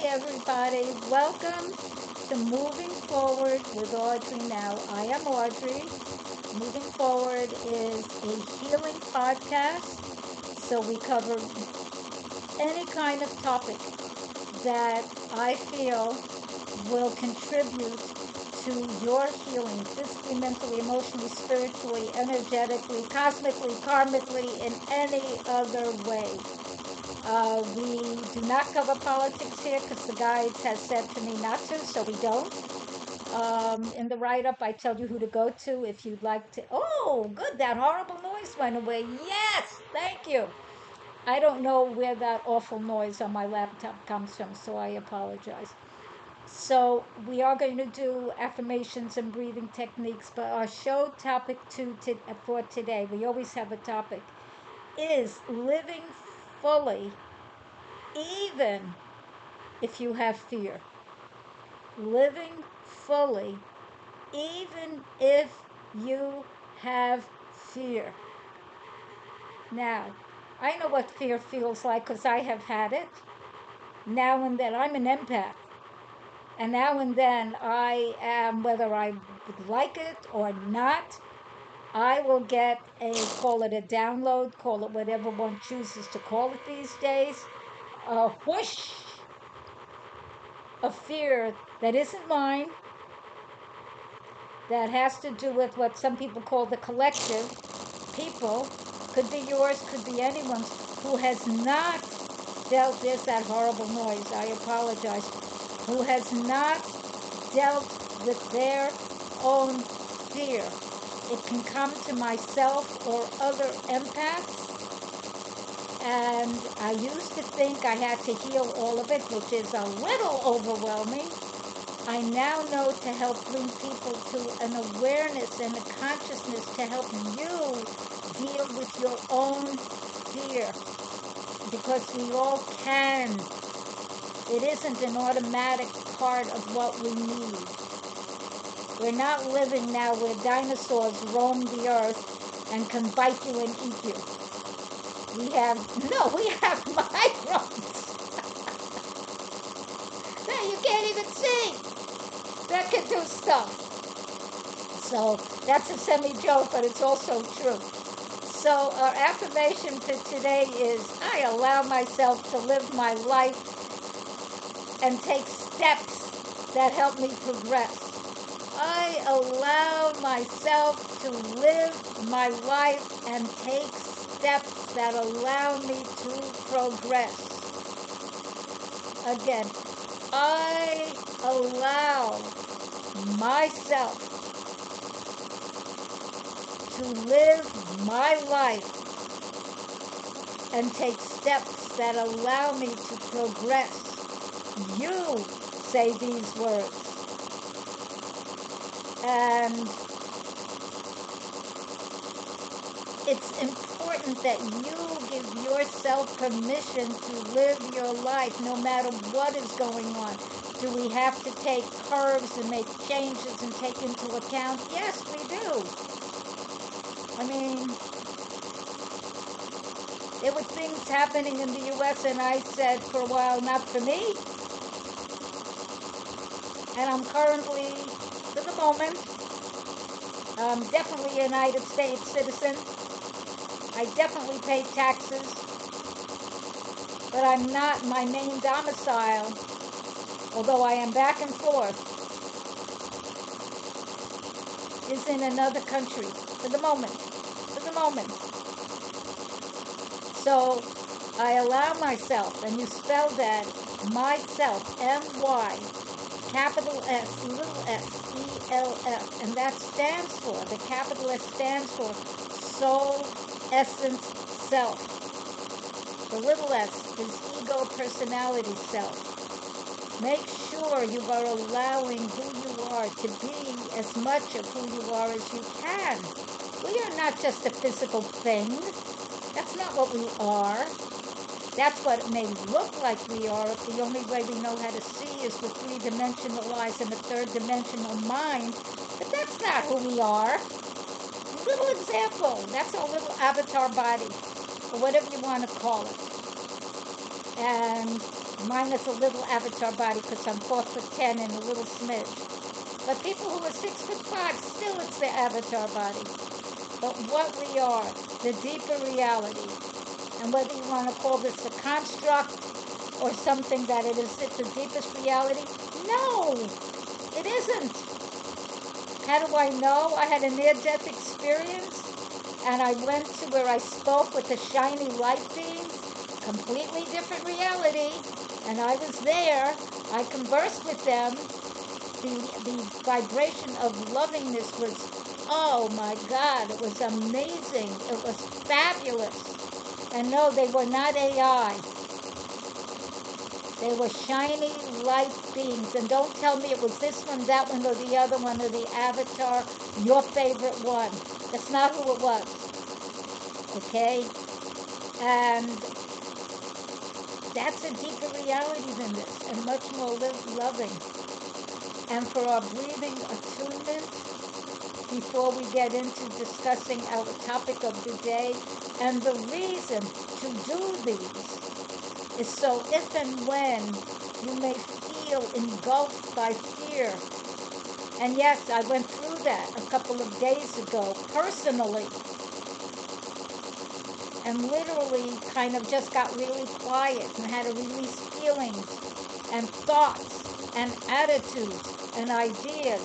everybody. Welcome to Moving Forward with Audrey Now. I am Audrey. Moving Forward is a healing podcast, so we cover any kind of topic that I feel will contribute to your healing physically, mentally, emotionally, spiritually, energetically, cosmically, karmically, in any other way. We do not cover politics here because the guides has said to me not to, so we don't. In the write-up, I tell you who to go to if you'd like to. Oh, good, that horrible noise went away. Yes, thank you. I don't know where that awful noise on my laptop comes from, so I apologize. So we are going to do affirmations and breathing techniques, but our show topic for today, we always have a topic, is living fully even if you have fear. Living fully even if you have fear. Now, I know what fear feels like because I have had it. Now and then, I'm an empath. And now and then, I am, whether I would like it or not, I will get call it a download, call it whatever one chooses to call it these days, a whoosh of fear that isn't mine, that has to do with what some people call the collective. People, could be yours, could be anyone's, who has not dealt, there's that horrible noise, I apologize, who has not dealt with their own fear. It can come to myself or other empaths, and I used to think I had to heal all of it, which is a little overwhelming. I now know to help bring people to an awareness and a consciousness to help you deal with your own fear, because we all can. It isn't an automatic part of what we need. We're not living now where dinosaurs roam the earth and can bite you and eat you. We have microbes that you can't even see that can do stuff. So that's a semi-joke, but it's also true. So our affirmation for today is, I allow myself to live my life and take steps that help me progress. I allow myself to live my life and take steps that allow me to progress. Again, I allow myself to live my life and take steps that allow me to progress. You say these words. And it's important that you give yourself permission to live your life no matter what is going on. Do we have to take curves and make changes and take into account? Yes, we do. I mean, there were things happening in the U.S. and I said for a while, not for me. And I'm currently, for the moment, definitely a United States citizen. I definitely pay taxes, but I'm not, my main domicile, although I am back and forth, is in another country for the moment. So I allow myself, and you spell that, myself, M-Y, capital S, little s, E-L-F, and that stands for, the capital S stands for soul, essence, self. The little s is ego, personality, self. Make sure you are allowing who you are to be as much of who you are as you can. We are not just a physical thing. That's not what we are. That's what it may look like we are if the only way we know how to see is with three-dimensional eyes and a third-dimensional mind. But that's not who we are. A little example. That's our little avatar body, or whatever you want to call it. And Mine is a little avatar body because I'm 4'10" and a little smidge. But people who are 6'5", still it's their avatar body. But what we are, the deeper reality, and whether you want to call this a construct or something that it is the deepest reality, no, it isn't. How do I know? I had a near-death experience, and I went to where I spoke with the shiny light beings, completely different reality, and I was there. I conversed with them. The vibration of lovingness was, oh my God, it was amazing. It was fabulous. And no, they were not AI. They were shiny light beings. And don't tell me it was this one, that one, or the other one, or the avatar, your favorite one. That's not who it was. Okay? And that's a deeper reality than this, and much more loving. And for our breathing attunement, before we get into discussing our topic of the day, and the reason to do these is so if and when you may feel engulfed by fear. And yes, I went through that a couple of days ago personally, and literally kind of just got really quiet and had to release feelings and thoughts and attitudes and ideas.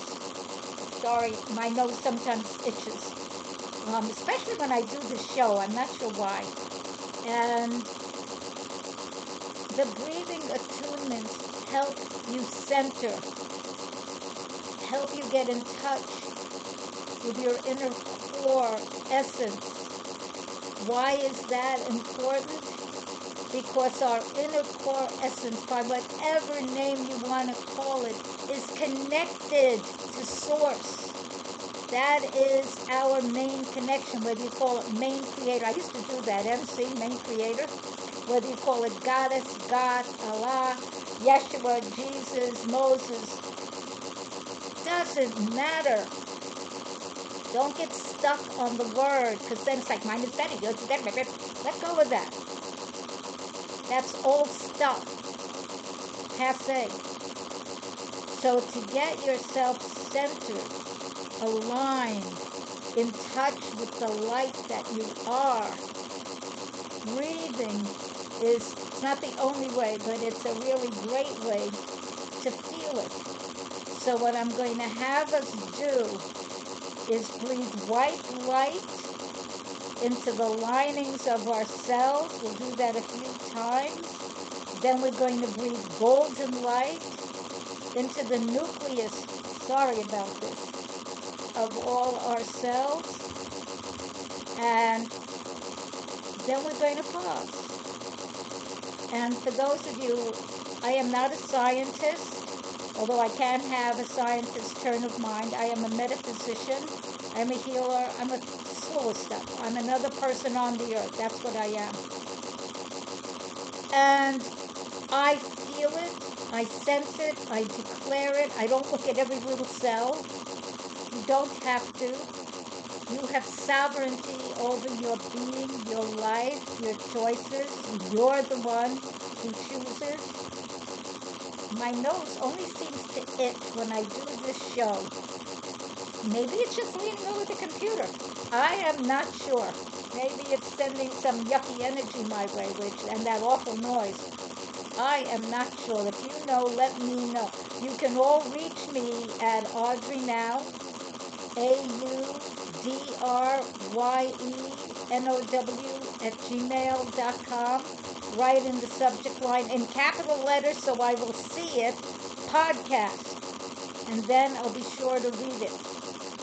Sorry, my nose sometimes itches, especially when I do the show. I'm not sure why. And the breathing attunements help you center, help you get in touch with your inner core essence. Why is that important? Because our inner core essence, by whatever name you want to call it, is connected to Source. That is our main connection, whether you call it main creator. I used to do that, MC, main creator. Whether you call it Goddess, God, Allah, Yeshua, Jesus, Moses, doesn't matter. Don't get stuck on the word, because then it's like, mine is better, yours is better. Let go of that. That's old stuff. Passé. So to get yourself centered, aligned, in touch with the light that you are, breathing is, it's not the only way, but it's a really great way to feel it. So what I'm going to have us do is breathe white light into the linings of our cells. We'll do that a few times. Then we're going to breathe golden light into the nucleus, sorry about this, of all our cells. And then we're going to pause. And for those of you, I am not a scientist, although I can have a scientist's turn of mind. I am a metaphysician. I'm a healer. I'm a slew of stuff. I'm another person on the earth. That's what I am. And I feel it. I sense it. I declare it. I don't look at every little cell. You don't have to. You have sovereignty over your being, your life, your choices. You're the one who chooses. My nose only seems to itch when I do this show. Maybe it's just leaning over the computer. I am not sure. Maybe it's sending some yucky energy my way, and that awful noise. I am not sure. If you know, let me know. You can all reach me at AudryeNow, AudryeNow@gmail.com. Write in the subject line in capital letters so I will see it, podcast. And then I'll be sure to read it.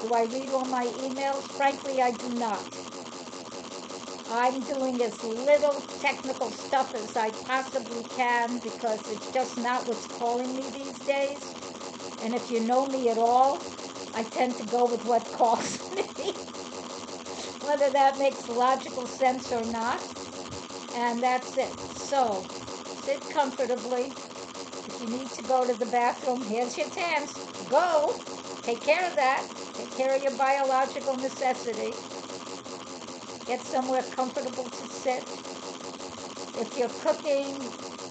Do I read all my emails? Frankly, I do not. I'm doing as little technical stuff as I possibly can because it's just not what's calling me these days. And if you know me at all, I tend to go with what calls me, whether that makes logical sense or not. And that's it. So, sit comfortably. If you need to go to the bathroom, here's your chance. Go. Take care of that. Take care of your biological necessity. Get somewhere comfortable to sit. if you're cooking,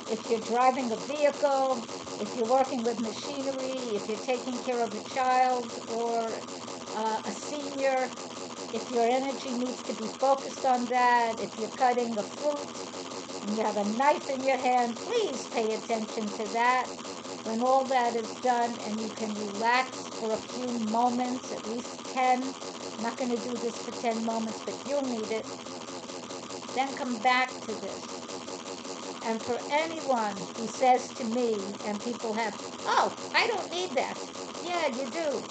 if you're driving a vehicle, if you're working with machinery, if you're taking care of a child or a senior, if your energy needs to be focused on that, if you're cutting a fruit and you have a knife in your hand, please pay attention to that. When all that is done and you can relax for a few moments, at least 10, I'm not going to do this for 10 moments, but you'll need it, then come back to this. And for anyone who says to me, and people have, oh, I don't need that. Yeah, you do.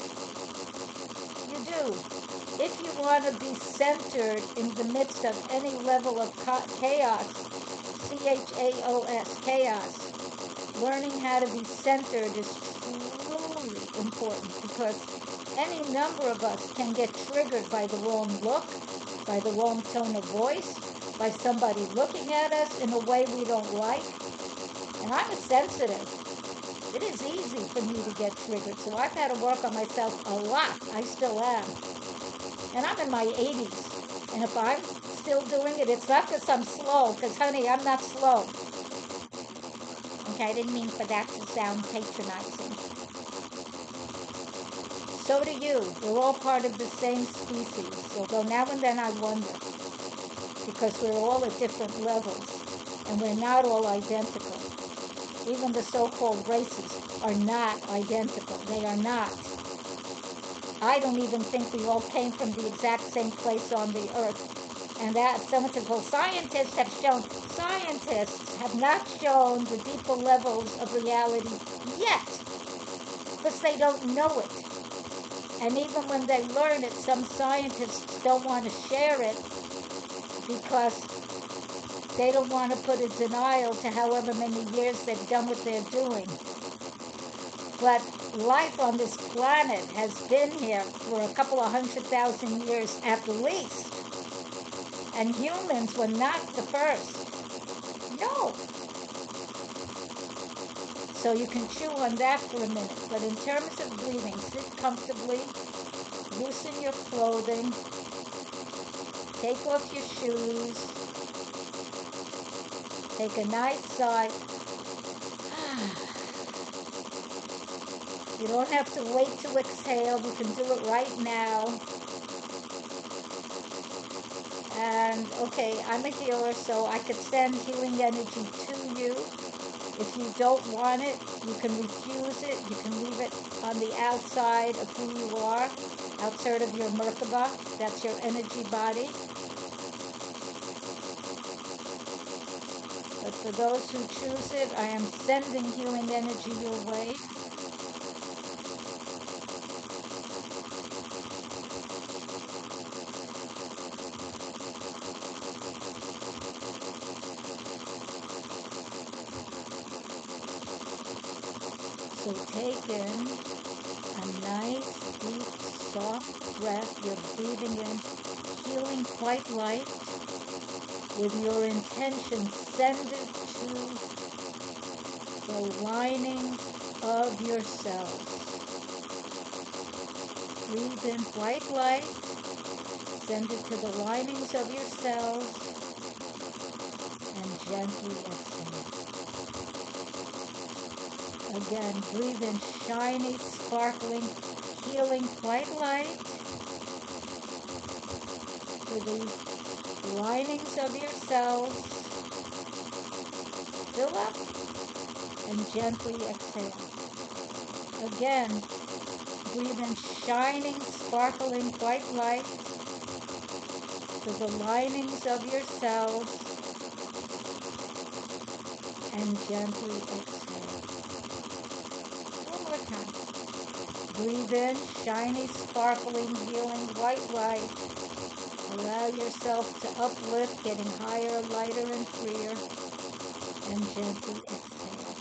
You do. If you want to be centered in the midst of any level of chaos, chaos, chaos, learning how to be centered is truly important, because any number of us can get triggered by the wrong look, by the wrong tone of voice, by somebody looking at us in a way we don't like. And I'm a sensitive. It is easy for me to get triggered, so I've had to work on myself a lot. I still am. And I'm in my 80s. And if I'm still doing it, it's not because I'm slow, because, honey, I'm not slow. Okay, I didn't mean for that to sound patronizing. So do you. We're all part of the same species. Although now and then I wonder, because we're all at different levels, and we're not all identical. Even the so-called races are not identical. They are not. I don't even think we all came from the exact same place on the earth. And that someone says, well, scientists have not shown the deeper levels of reality yet, because they don't know it. And even when they learn it, some scientists don't want to share it because they don't want to put a denial to however many years they've done what they're doing. But life on this planet has been here for a couple of 100,000 years at least. And humans were not the first. No. So you can chew on that for a minute. But in terms of breathing, sit comfortably, loosen your clothing, take off your shoes, take a nice sigh. You don't have to wait to exhale. You can do it right now. And, okay, I'm a healer, so I could send healing energy to you. If you don't want it, you can refuse it. You can leave it on the outside of who you are, outside of your Merkaba. That's your energy body. But for those who choose it, I am sending healing energy your way. So take in a nice, deep, soft breath. You're breathing in, feeling quite light, with your intention centered to the lining of your cells. Breathe in quite light, centered to the linings of your cells, and gently exhale. Again, breathe in shiny, sparkling, healing quite light to the linings of your cells. Fill up and gently exhale. Again, breathe in shining, sparkling white light to the linings of your cells and gently exhale. One more time. Breathe in, shiny, sparkling, healing white light. Allow yourself to uplift, getting higher, lighter, and freer, and gently exhale.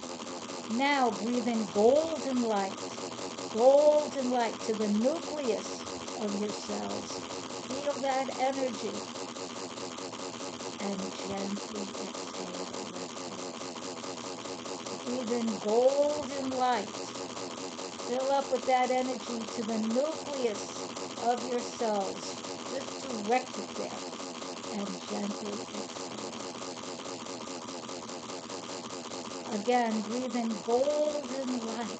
Now breathe in golden light to the nucleus of your cells. Feel that energy, and gently exhale. Breathe in golden light. Fill up with that energy to the nucleus of your cells. Just direct it there, and gently exhale. Again, breathe in golden light,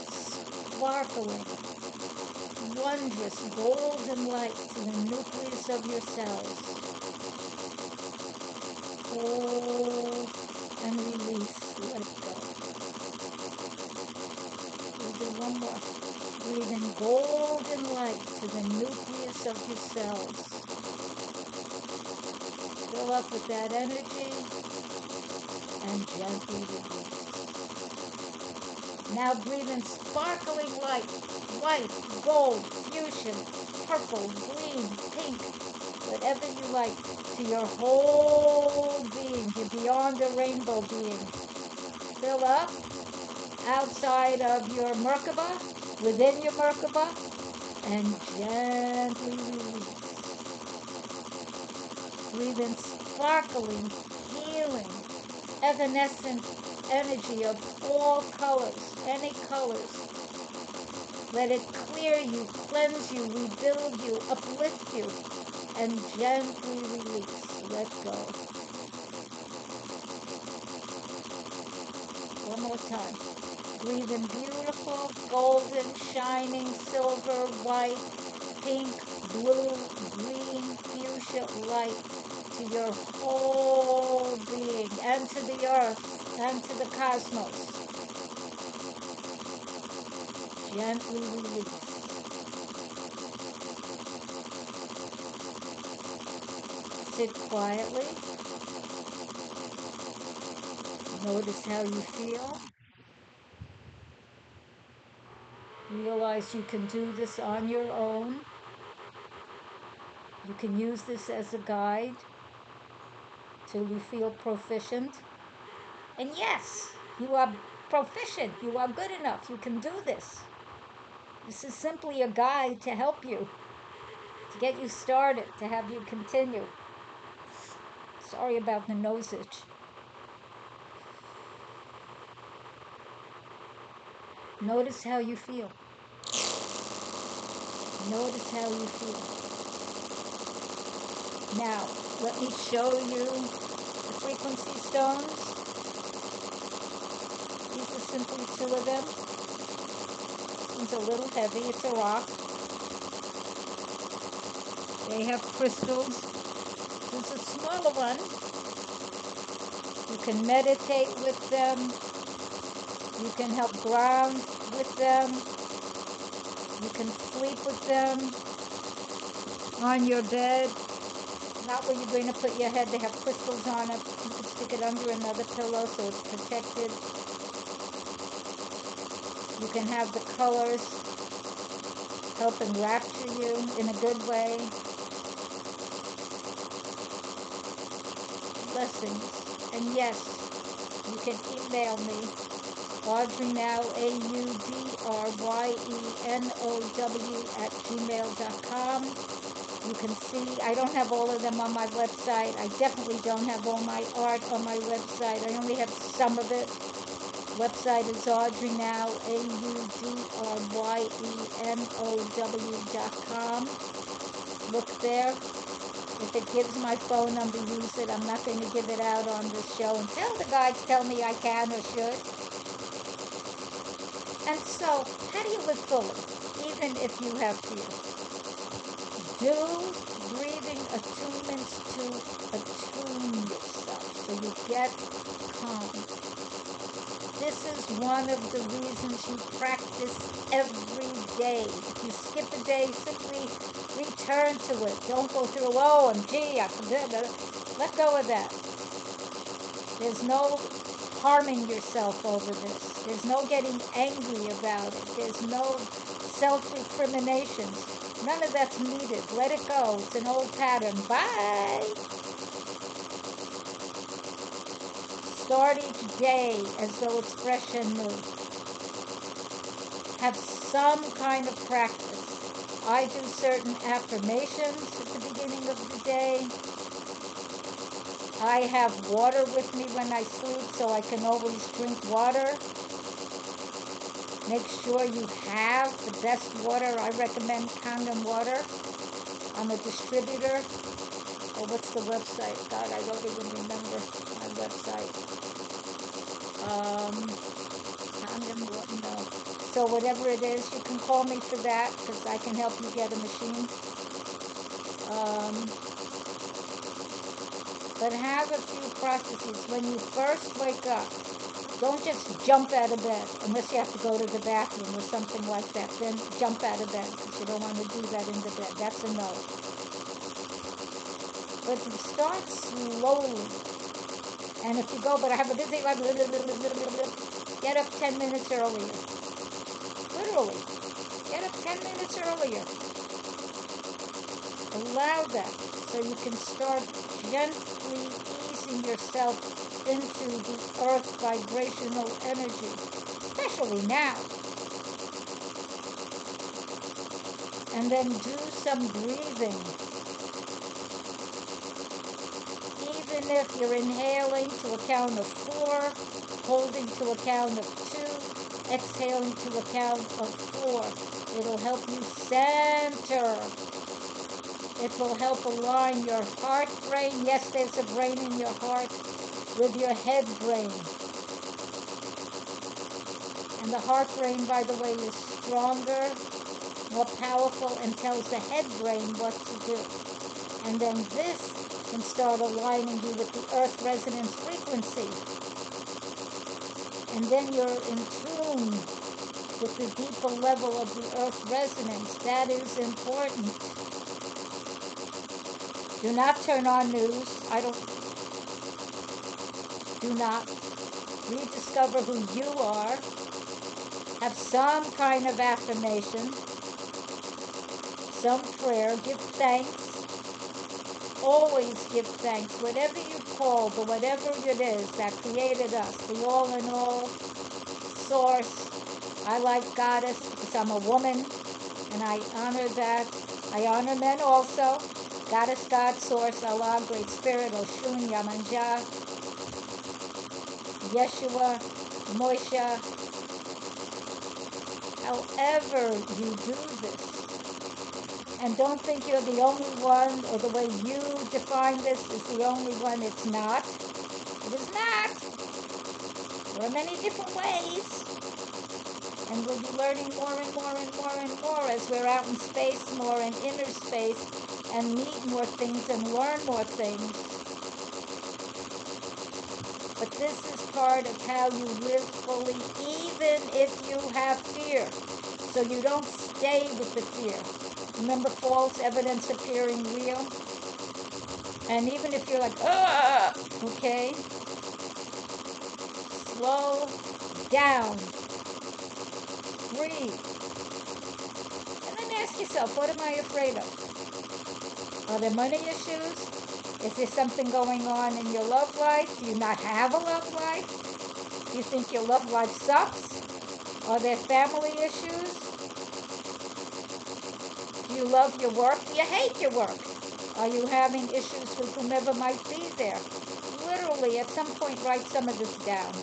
sparkling, wondrous golden light to the nucleus of your cells. Hold and release. Let it go. We'll do one more. Breathe in golden light to the nucleus of your cells. Fill up with that energy and gently release. Now breathe in sparkling light, white, gold, fuchsia, purple, green, pink, whatever you like, to your whole being, your beyond the rainbow being. Fill up outside of your Merkaba, within your Merkaba, and gently release. Breathe in sparkling, healing, evanescent energy of all colors, any colors. Let it clear you, cleanse you, rebuild you, uplift you, and gently release. Let go. One more time. Breathe in beautiful, golden, shining, silver, white, pink, blue, green, fuchsia light to your whole being and to the earth and to the cosmos. Gently release. Sit quietly. Notice how you feel. Realize you can do this on your own. You can use this as a guide till you feel proficient. And yes, you are proficient. You are good enough. You can do this. This is simply a guide to help you, to get you started, to have you continue. Sorry about the nosage. Notice how you feel. Notice how you feel. Now, let me show you the frequency stones. These are simply 2 of them. This one's a little heavy. It's a rock. They have crystals. This is a smaller one. You can meditate with them. You can help ground with them. You can sleep with them on your bed. Not where you're going to put your head. They have crystals on it. You can stick it under another pillow so it's protected. You can have the colors help enrapture you in a good way. Blessings. And yes, you can email me, AudryeNow, AudryeNow, @gmail.com. You can see, I don't have all of them on my website. I definitely don't have all my art on my website. I only have some of it. Website is AudryeNow, AudryeNow.com. Look there. If it gives my phone number, use it. I'm not going to give it out on this show until the guides tell me I can or should. And so, how do you live fully, even if you have fear? Do breathing attunements to attune yourself so you get calm. This is one of the reasons you practice every day. If you skip a day, simply return to it. Don't go through, OMG, I forgot. Let go of that. There's no harming yourself over this. There's no getting angry about it. There's no self-recriminations. None of that's needed. Let it go. It's an old pattern. Bye. Start each day as though it's fresh and new. Have some kind of practice. I do certain affirmations at the beginning of the day. I have water with me when I sleep, so I can always drink water. Make sure you have the best water. I recommend Kangen water. I'm a distributor. Oh, what's the website? God, I don't even remember my website. So whatever it is, you can call me for that because I can help you get a machine. But have a few processes. When you first wake up, don't just jump out of bed unless you have to go to the bathroom or something like that. Then jump out of bed because you don't want to do that in the bed. That's a no. But start slowly. And if you go, but I have a busy life, get up 10 minutes earlier. Literally. Get up 10 minutes earlier. Allow that so you can start gently easing yourself into the earth vibrational energy, especially now. And then do some breathing. Even if you're inhaling to a count of 4, holding to a count of 2, exhaling to a count of 4, it'll help you center. It will help align your heart brain. Yes, there's a brain in your heart with your head brain. And the heart brain, by the way, is stronger, more powerful, and tells the head brain what to do. And then this can start aligning you with the earth resonance frequency. And then you're in tune with the deeper level of the earth resonance. That is important. Do not turn on news. Do not. Rediscover who you are. Have some kind of affirmation. Some prayer. Give thanks. Always give thanks. Whatever you call, but whatever it is that created us, the all in all, source. I like goddess because I'm a woman and I honor that. I honor men also. Goddess, God, Source, Allah, Great Spirit, Oshun, Yamanja, Yeshua, Moshe. However you do this, and don't think you're the only one, or the way you define this is the only one. It's not. It is not. There are many different ways. And we'll be learning more and more and more and more as we're out in space, more in inner space, and meet more things and learn more things. But this is part of how you live fully, even if you have fear. So you don't stay with the fear. Remember false evidence appearing real? And even if you're like, okay, slow down. Breathe. And then ask yourself, what am I afraid of? Are there money issues? Is there something going on in your love life? Do you not have a love life? Do you think your love life sucks? Are there family issues? Do you love your work? Do you hate your work? Are you having issues with whomever might be there? Literally, at some point, write some of this down.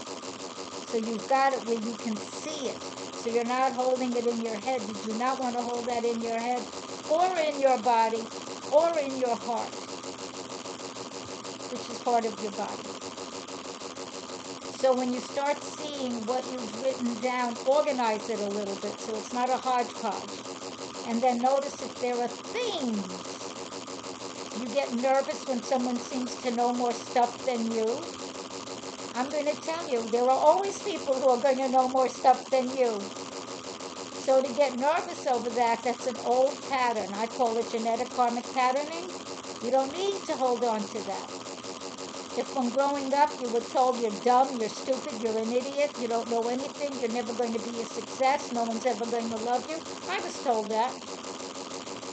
So you've got it where you can see it. So you're not holding it in your head. You do not want to hold that in your head or in your body or in your heart, which is part of your body. So when you start seeing what you've written down, organize it a little bit so it's not a hodgepodge. And then notice if there are things. You get nervous when someone seems to know more stuff than you. I'm going to tell you, there are always people who are going to know more stuff than you. So to get nervous over that, that's an old pattern. I call it genetic karmic patterning. You don't need to hold on to that. If from growing up you were told you're dumb, you're stupid, you're an idiot, you don't know anything, you're never going to be a success, no one's ever going to love you. I was told that.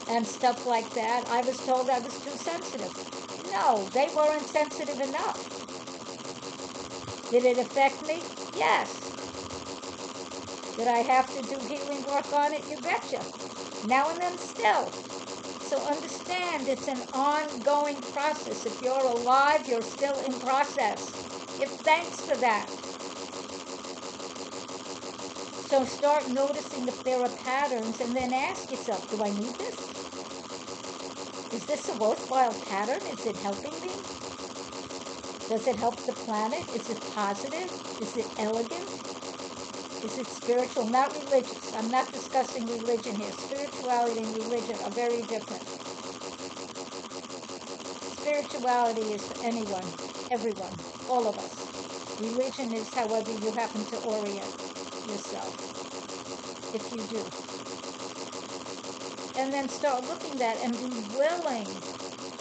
And stuff like that. I was told I was too sensitive. No, they weren't sensitive enough. Did it affect me? Yes. Did I have to do healing work on it? You betcha. Now and then still. So understand it's an ongoing process. If you're alive, you're still in process. Give thanks for that. So start noticing if there are patterns and then ask yourself, do I need this? Is this a worthwhile pattern? Is it helping me? Does it help the planet? Is it positive? Is it elegant? Is it spiritual? Not religious. I'm not discussing religion here. Spirituality and religion are very different. Spirituality is for anyone, everyone, all of us. Religion is however you happen to orient yourself, if you do. And then start looking at and be willing,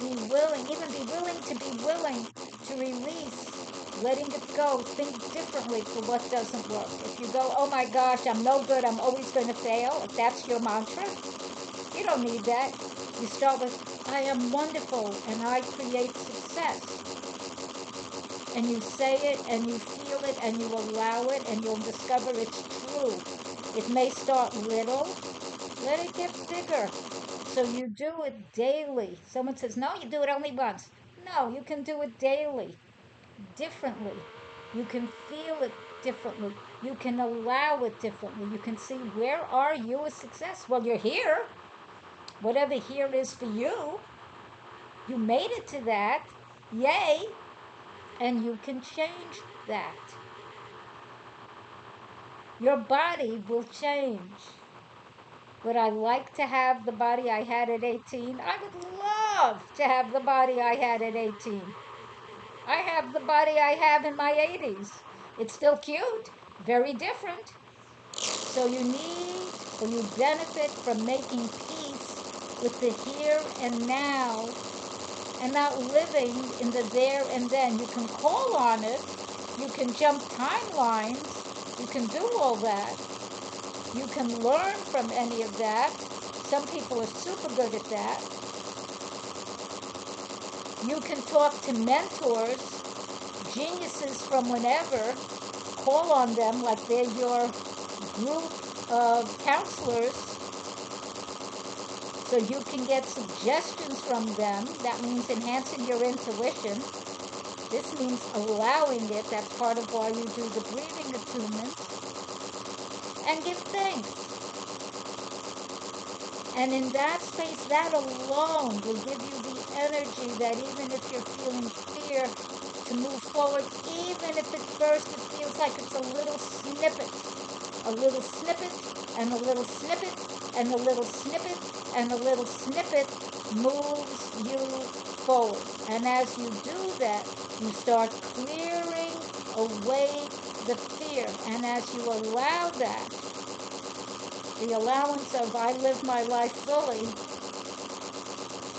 even be willing to release, letting it go, think differently for what doesn't work. If you go, oh my gosh, I'm no good, I'm always going to fail, if that's your mantra, you don't need that. You start with, I am wonderful and I create success. And you say it and you feel it and you allow it and you'll discover it's true. It may start little, let it get bigger. So you do it daily. Someone says, no, you do it only once. No, you can do it daily, differently. You can feel it differently. You can allow it differently. You can see, where are you a success? Well, you're here. Whatever here is for you, you made it to that. Yay. And you can change that. Your body will change. Would I like to have the body I had at 18? I would love to have the body I had at 18. I have the body I have in my 80s. It's still cute, very different. So you need, or you benefit from making peace with the here and now and not living in the there and then. You can call on it. You can jump timelines. You can do all that. You can learn from any of that. Some people are super good at that. You can talk to mentors, geniuses from whenever, call on them like they're your group of counselors, so you can get suggestions from them. That means enhancing your intuition. This means allowing it. That's part of why you do the breathing attunement. And give thanks. And in that space, that alone will give you the energy that even if you're feeling fear to move forward, even if at first it feels like it's a little snippet, and a little snippet, and a little snippet, and a little snippet moves you forward. And as you do that, you start clearing away the fear. And as you allow that, the allowance of I live my life fully,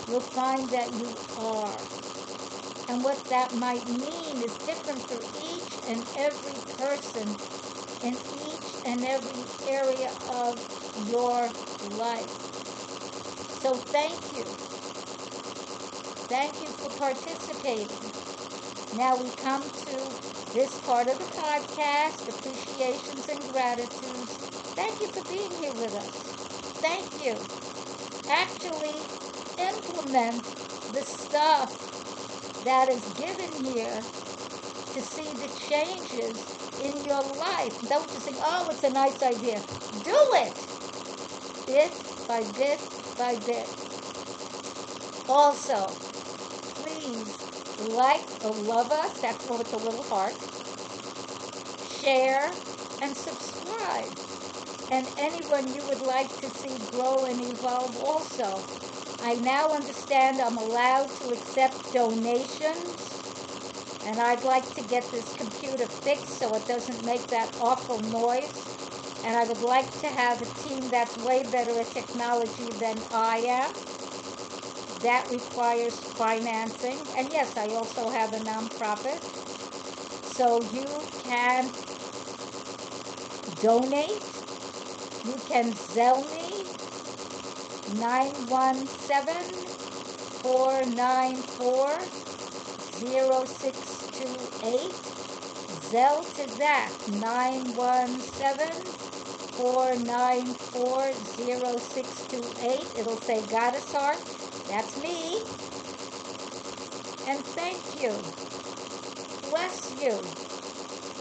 you'll find that you are. And what that might mean is different for each and every person in each and every area of your life. So thank you. Thank you for participating. Now we come to this part of the podcast, appreciations and gratitudes. Thank you for being here with us. Thank you. Actually, implement the stuff that is given here to see the changes in your life. Don't just think, oh, it's a nice idea. Do it! Bit by bit by bit. Also, please like or love us. That's one with the little heart. Share and subscribe. And anyone you would like to see grow and evolve also. I now understand I'm allowed to accept donations. And I'd like to get this computer fixed so it doesn't make that awful noise. And I would like to have a team that's way better at technology than I am. That requires financing. And yes, I also have a nonprofit. So you can donate. You can Zelle me 917-494-0628. Zelle to that 917-494-0628. It'll say GoddessHeart. That's me. And thank you. Bless you.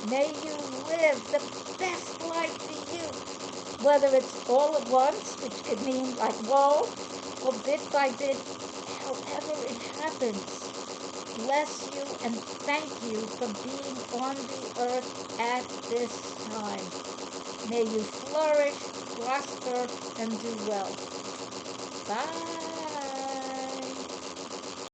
May you live the best life for you. Whether it's all at once, which could mean like whoa, or bit by bit, however it happens. Bless you and thank you for being on the earth at this time. May you flourish, prosper, and do well. Bye.